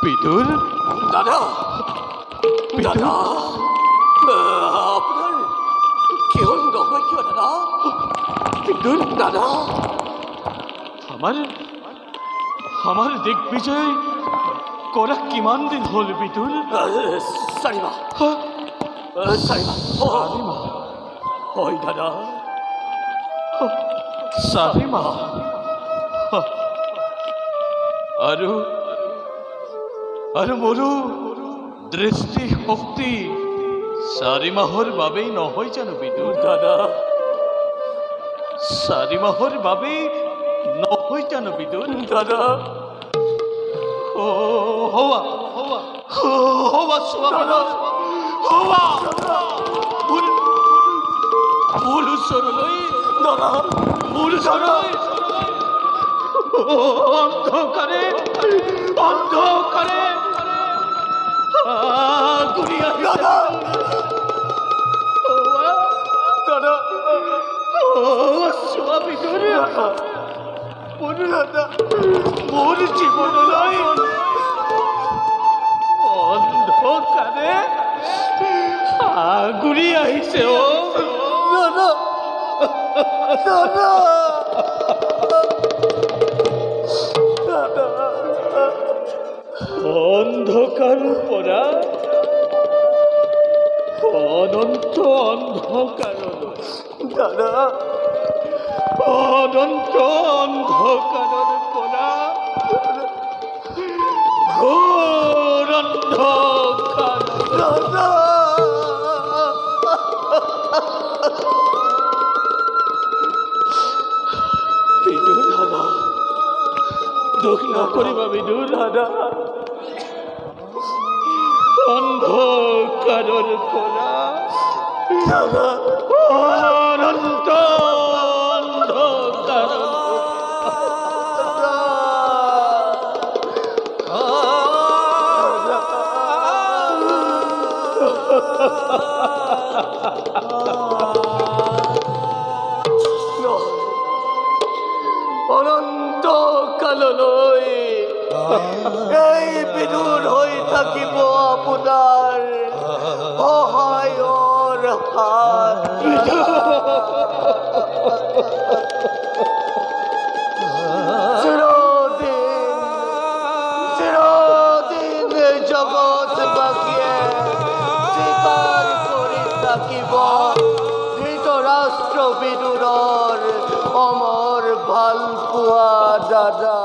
বিদুৰ দাদা দাদা আপনাৰ কেউ নহয় কিয় দাদা? বিদুৰ দাদা আমাৰ আমাৰ দিগ্বিজয় কৰা কিমান দিন হল বিদুৰ? চাৰিমাহ হ্যাঁ, চাৰিমাহ চাৰিমাহ হয় দাদা। চাৰিমাহ আৰু আৰু মোৰো দৃষ্টি শক্তি 4 মাহৰ বাবেই নহয় জানো বিদুৰ? দাদা 4 মাহৰ বাবেই নহয় জানো বিদুৰ? দাদা হওয়া হওয়া দাদা হওয়া মোৰ ওচৰলৈ দাদা মোৰ ওচৰলৈ অন্ধকাৰে অন্ধকাৰে ঘূৰি আহি দাদা দাদা চোৱা বিদুৰ দাদা মোৰ জীৱনলৈ অন্ধকাৰে ঘূৰি আহিছে দাদা দাদা অন্ধকাৰ পৰা অনন্ত অন্ধকাৰলৈ দাদা অনন্ত অন্ধকাৰৰ পৰা ঘোৰ অন্ধকাৰ দাদা বিদুৰ দাদা দুখ নকৰিবা বিদুৰ দাদা অন্ধকাৰৰ পৰা দাদা অনন্ত অন্ধকাৰৰ অনন্ত কাললৈ এই বিদুৰ হৈ থাকিব আপোনাৰ সহায়ৰ হাত। চিৰদিন জগতবাসীয়ে স্বীকাৰ কৰি থাকিব ধৃতৰাষ্ট্ৰ বিদুৰৰ অমৰ ভাল পোৱা দাদা।